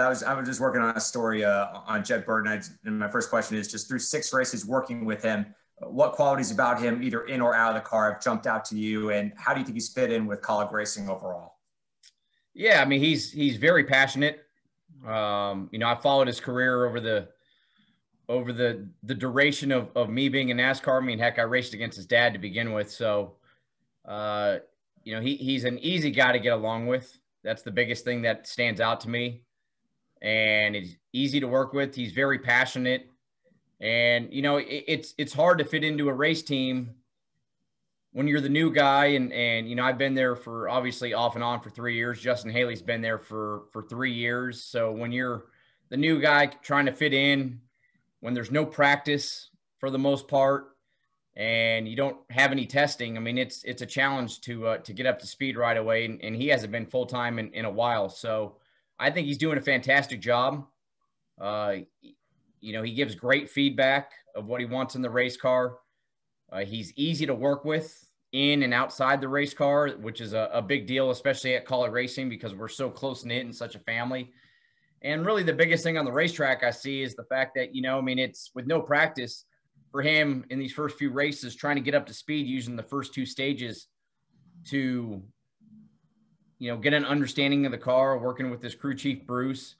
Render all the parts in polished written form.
I was just working on a story on Jed Bird, and my first question is just through 6 races working with him, what qualities about him, either in or out of the car, have jumped out to you, and how do you think he's fit in with college racing overall? Yeah, I mean, he's very passionate. I followed his career over the duration of me being in NASCAR. I mean, heck, I raced against his dad to begin with. So, he's an easy guy to get along with. That's the biggest thing that stands out to me. And he's easy to work with. He's very passionate. And, it's hard to fit into a race team when you're the new guy. And I've been there for obviously off and on for 3 years. Justin Haley's been there for 3 years. So when you're the new guy trying to fit in, when there's no practice for the most part, and you don't have any testing, I mean, it's a challenge to get up to speed right away. And he hasn't been full-time in a while. So I think he's doing a fantastic job. He gives great feedback of what he wants in the race car. He's easy to work with in and outside the race car, which is a big deal, especially at college racing, because we're so close-knit and such a family. And really the biggest thing on the racetrack I see is the fact that, it's with no practice for him in these first few races, trying to get up to speed using the first 2 stages to, get an understanding of the car, working with his crew chief, Bruce.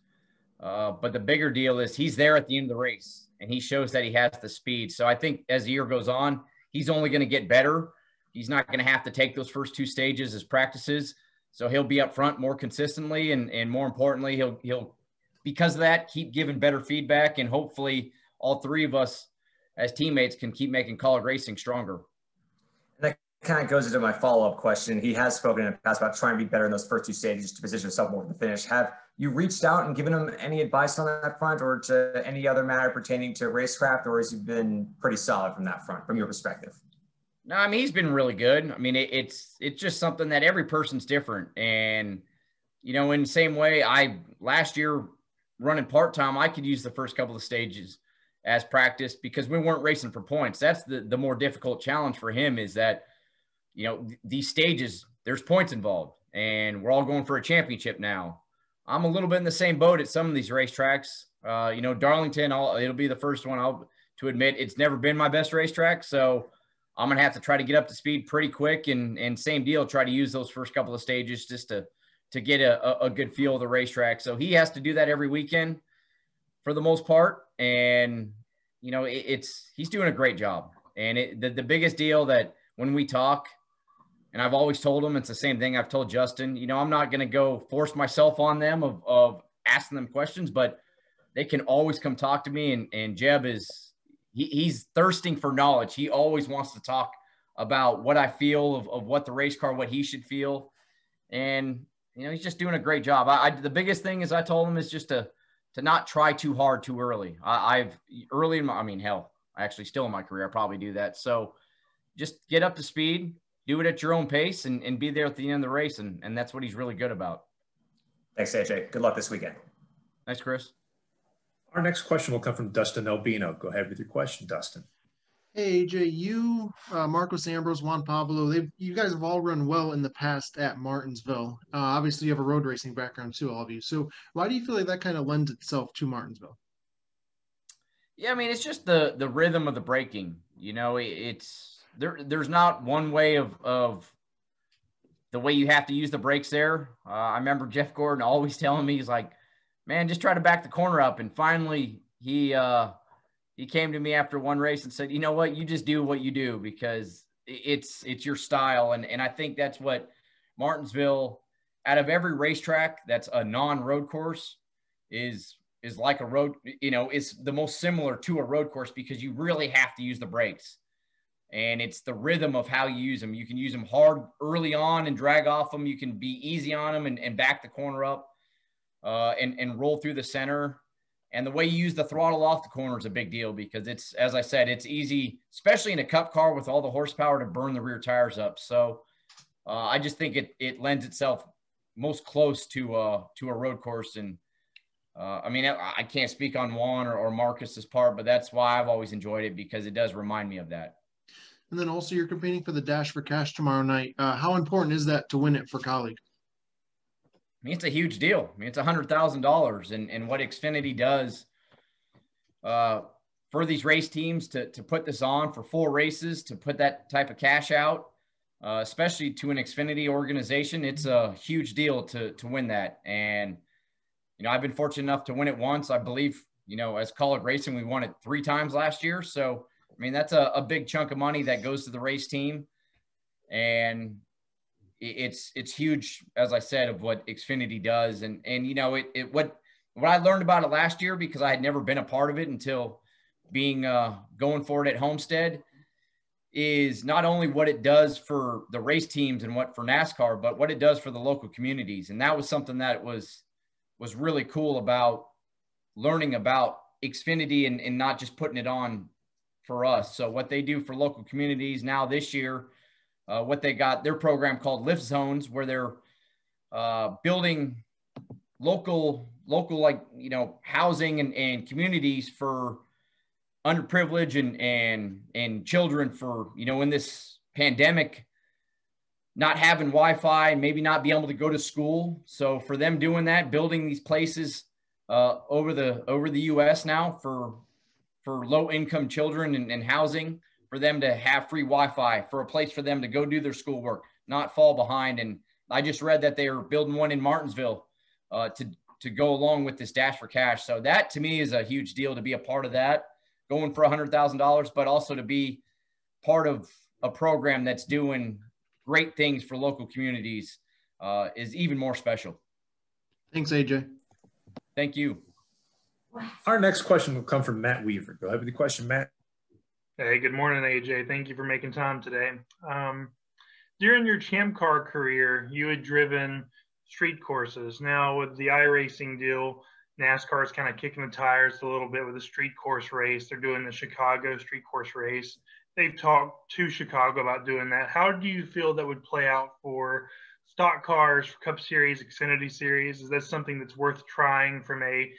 But the bigger deal is he's there at the end of the race, and he shows that he has the speed. So I think as the year goes on, he's only going to get better. He's not going to have to take those first 2 stages as practices. So he'll be up front more consistently. And more importantly, he'll, because of that, keep giving better feedback. And hopefully all 3 of us as teammates can keep making college racing stronger. And that kind of goes into my follow-up question. He has spoken in the past about trying to be better in those first 2 stages to position himself more for the finish. Have you reached out and given him any advice on that front, or to any other matter pertaining to racecraft, or has he been pretty solid from that front, from your perspective? No, I mean, he's been really good. I mean, it's just something that every person's different. And, in the same way, last year running part-time, I could use the first couple of stages as practice because we weren't racing for points. That's the more difficult challenge for him, is that, these stages, there's points involved, and we're all going for a championship now. I'm a little bit in the same boat at some of these racetracks. Darlington, it'll be the first one to admit it's never been my best racetrack. So I'm going to have to try to get up to speed pretty quick, and same deal, try to use those first couple of stages just to get a good feel of the racetrack. So he has to do that every weekend for the most part. And, he's doing a great job. And the biggest deal that when we talk, and I've always told him, it's the same thing I've told Justin, I'm not going to go force myself on them of asking them questions, but they can always come talk to me. And Jeb he's thirsting for knowledge. He always wants to talk about what I feel of what the race car, what he should feel. And, he's just doing a great job. The biggest thing is I told him is just to not try too hard too early. Actually still in my career, I probably do that. So just get up to speed, do it at your own pace, and be there at the end of the race. And that's what he's really good about. Thanks, AJ. Good luck this weekend. Thanks, Chris. Our next question will come from Dustin Albino. Go ahead with your question, Dustin. Hey, AJ, you, Marcos Ambrose, Juan Pablo, you guys have all run well in the past at Martinsville. Obviously, you have a road racing background too, all of you. So why do you feel like that kind of lends itself to Martinsville? Yeah, I mean, it's just the rhythm of the braking. There's not one way of the way you have to use the brakes there. I remember Jeff Gordon always telling me, he's like, man, just try to back the corner up. And finally, he came to me after one race and said, you know what, you just do what you do because it's your style. And I think that's what Martinsville, out of every racetrack that's a non-road course, is like a road, it's the most similar to a road course because you really have to use the brakes. And it's the rhythm of how you use them. You can use them hard early on and drag off them. You can be easy on them and back the corner up and roll through the center. And the way you use the throttle off the corner is a big deal because it's, as I said, it's easy, especially in a cup car with all the horsepower, to burn the rear tires up. So I just think it lends itself most close to a road course. And I can't speak on Juan or Marcus's part, but that's why I've always enjoyed it because it does remind me of that. And then also you're competing for the Dash for Cash tomorrow night. How important is that to win it for colleague? mean, it's a huge deal. I mean, it's $100,000, and what Xfinity does for these race teams to put this on for 4 races, to put that type of cash out, especially to an Xfinity organization, it's a huge deal to win that. And, you know, I've been fortunate enough to win it once. I believe, you know, as College Racing, we won it 3 times last year. So, I mean, that's a big chunk of money that goes to the race team. And it's huge, as I said, of what Xfinity does. And you know, what I learned about it last year, because I had never been a part of it until being going for it at Homestead, is not only what it does for the race teams and what for NASCAR, but what it does for the local communities. And that was something that was really cool about learning about Xfinity and not just putting it on for us. So what they do for local communities now this year, what they got, their program called Lift Zones, where they're building local, like, you know, housing and communities for underprivileged and children, for, you know, in this pandemic, not having Wi-Fi and maybe not be able to go to school. So for them doing that, building these places over the U.S. now for low income children and housing, for them to have free Wi-Fi, for a place for them to go do their schoolwork, not fall behind. And I just read that they are building one in Martinsville to go along with this Dash for Cash. So that to me is a huge deal, to be a part of that, going for $100,000, but also to be part of a program that's doing great things for local communities is even more special. Thanks, AJ. Thank you. Our next question will come from Matt Weaver. Go ahead with the question, Matt. Hey, good morning, AJ. Thank you for making time today. During your Champ Car career, you had driven street courses. Now with the iRacing deal, NASCAR is kind of kicking the tires a little bit with the street course race. They're doing the Chicago street course race. They've talked to Chicago about doing that. How do you feel that would play out for stock cars, Cup Series, Xfinity Series? Is that something that's worth trying from a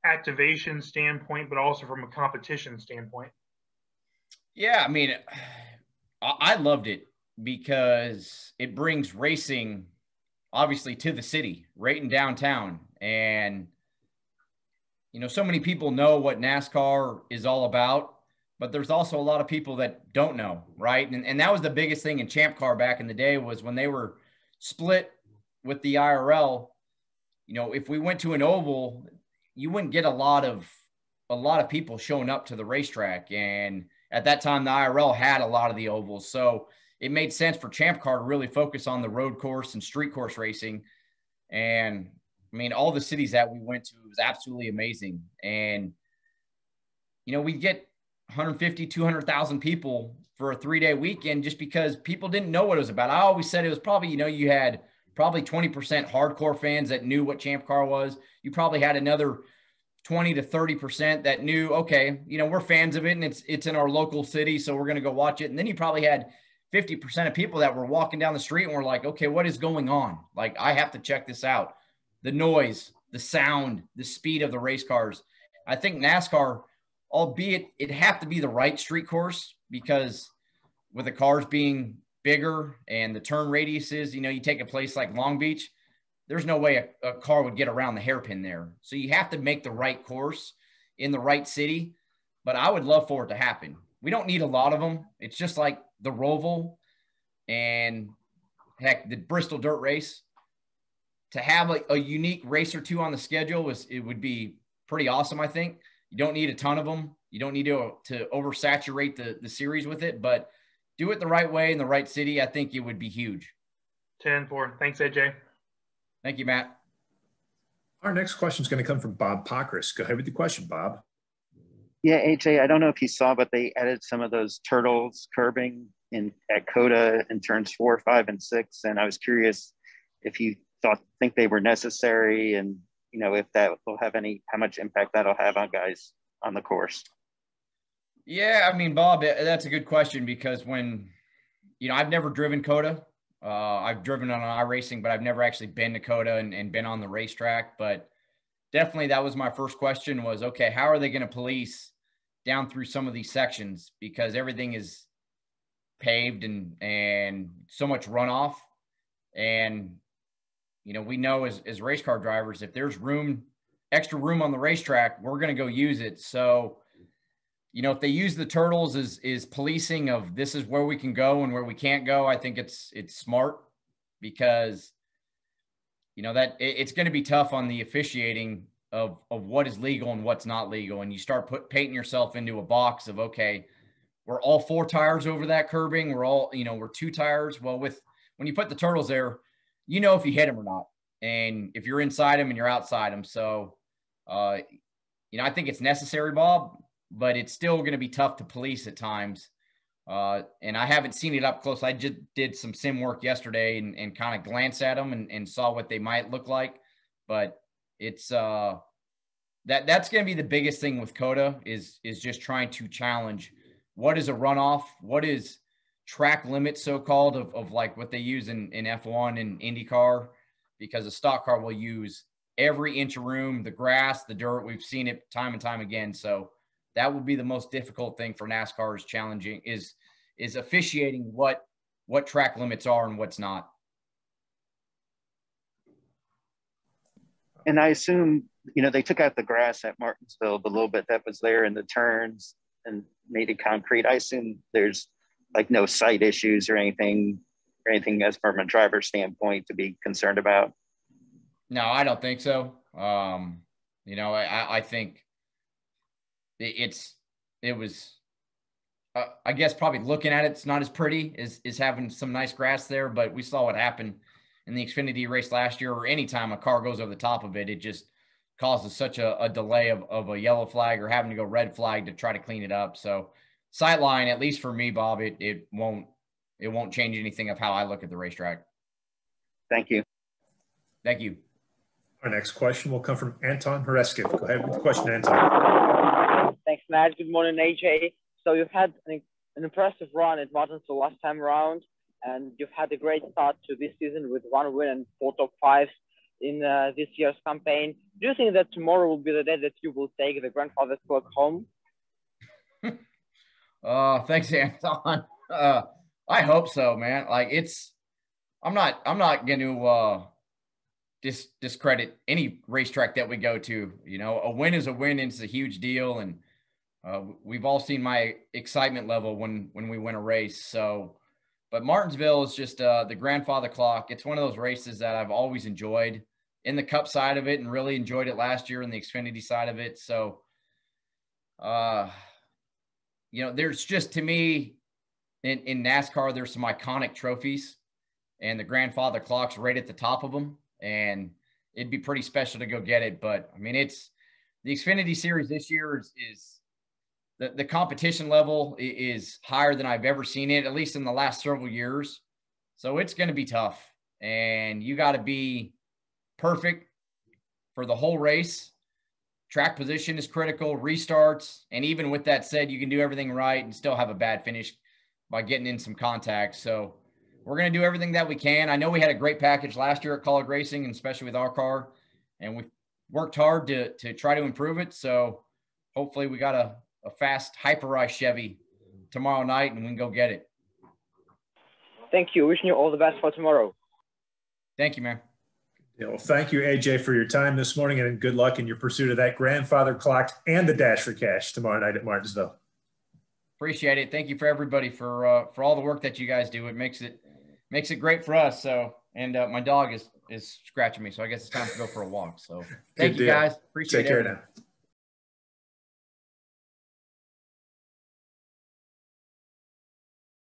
activation standpoint, but also from a competition standpoint? Yeah, I mean, I loved it because it brings racing, obviously, to the city, right in downtown. And, you know, so many people know what NASCAR is all about, but there's also a lot of people that don't know, right? And that was the biggest thing in Champ Car back in the day, was when they were split with the IRL. You know, if we went to an oval, you wouldn't get a lot of people showing up to the racetrack. And at that time, the IRL had a lot of the ovals. So it made sense for Champ Car to really focus on the road course and street course racing. And I mean, all the cities that we went to, it was absolutely amazing. And, you know, we get 150, 200,000 people for a 3-day weekend just because people didn't know what it was about. I always said it was probably, you know, you had probably 20% hardcore fans that knew what Champ Car was. You probably had another 20 to 30% that knew, okay, you know, we're fans of it and it's in our local city, so we're going to go watch it. And then you probably had 50% of people that were walking down the street and were like, okay, what is going on? Like, I have to check this out. The noise, the sound, the speed of the race cars. I think NASCAR, albeit it have to be the right street course, because with the cars being bigger and the turn radiuses, you know, you take a place like Long Beach, there's no way a car would get around the hairpin there. So you have to make the right course in the right city. But I would love for it to happen. We don't need a lot of them. It's just like the Roval and, heck, the Bristol Dirt Race. To have a unique race or two on the schedule, it would be pretty awesome, I think. You don't need a ton of them. You don't need to oversaturate the series with it. But do it the right way in the right city, I think it would be huge. 10-4. Thanks, AJ. Thank you, Matt. Our next question is going to come from Bob Pockris. Go ahead with the question, Bob. Yeah, AJ, I don't know if you saw, but they added some of those turtles curbing at COTA in turns 4, 5, and 6. And I was curious if you think they were necessary, and, you know, if that will have how much impact that'll have on guys on the course. Yeah, I mean, Bob, that's a good question, because when, you know, I've never driven COTA. I've driven on iRacing, but I've never actually been to COTA and been on the racetrack. But definitely that was my first question was, okay, how are they going to police down through some of these sections? Because everything is paved and so much runoff. And you know, we know as race car drivers, if there's extra room on the racetrack, we're going to go use it. So, you know, if they use the turtles is policing of this is where we can go and where we can't go, I think it's smart, because, you know, that it's going to be tough on the officiating of what is legal and what's not legal. And you start painting yourself into a box of, okay, we're all 4 tires over that curbing. We're all, you know, we're 2 tires. Well, when you put the turtles there, you know, if you hit them or not, and if you're inside them and you're outside them. So, you know, I think it's necessary, Bob, but it's still going to be tough to police at times. And I haven't seen it up close. I just did some sim work yesterday and kind of glanced at them and saw what they might look like. But it's that's going to be the biggest thing with COTA is just trying to challenge what is a runoff, what is track limit, so-called, of like what they use in F1 and IndyCar, because a stock car will use every inch of room, the grass, the dirt. We've seen it time and time again. So that would be the most difficult thing for NASCAR is challenging is officiating what track limits are and what's not. And I assume, you know, they took out the grass at Martinsville, the little bit that was there in the turns, and made it concrete. I assume there's like no site issues or anything as from a driver standpoint to be concerned about. No, I don't think so. You know, I think it was, I guess probably looking at it, it's not as pretty as having some nice grass there, but we saw what happened in the Xfinity race last year, or anytime a car goes over the top of it, it just causes such a delay of a yellow flag or having to go red flag to try to clean it up. So sight line, at least for me, Bob, it won't change anything of how I look at the racetrack. Thank you. Thank you. Our next question will come from Anton Horeskiv. Go ahead with the question, Anton. Thanks, Matt. Good morning, AJ. So you've had an impressive run at Martinsville last time around, and you've had a great start to this season with 1 win and 4 top 5s in this year's campaign. Do you think that tomorrow will be the day that you will take the grandfather's clock home? Thanks, Anton. I hope so, man. Like I'm not going to discredit any racetrack that we go to. You know, a win is a win, and it's a huge deal. And we've all seen my excitement level when we win a race. So, but Martinsville is just the grandfather clock. It's one of those races that I've always enjoyed in the Cup side of it, and really enjoyed it last year in the Xfinity side of it. So, you know, there's just, to me, in NASCAR, there's some iconic trophies, and the grandfather clock's right at the top of them. And it'd be pretty special to go get it. But I mean, it's the Xfinity Series this year is the competition level is higher than I've ever seen it, at least in the last several years. So it's going to be tough, and you got to be perfect for the whole race. Track position is critical, restarts. And even with that said, you can do everything right and still have a bad finish by getting in some contact. So we're going to do everything that we can. I know we had a great package last year at College Racing, and especially with our car, and we worked hard to try to improve it. So hopefully we got a fast Hyper-Rise Chevy tomorrow night, and we can go get it. Thank you. Wishing you all the best for tomorrow. Thank you, man. Yeah, well, thank you, AJ, for your time this morning, and good luck in your pursuit of that grandfather clock and the Dash for Cash tomorrow night at Martinsville. Appreciate it. Thank you for everybody for all the work that you guys do. It makes it great for us. So, and my dog is scratching me, so I guess it's time to go for a walk. So thank you, guys. Appreciate it. Take care now.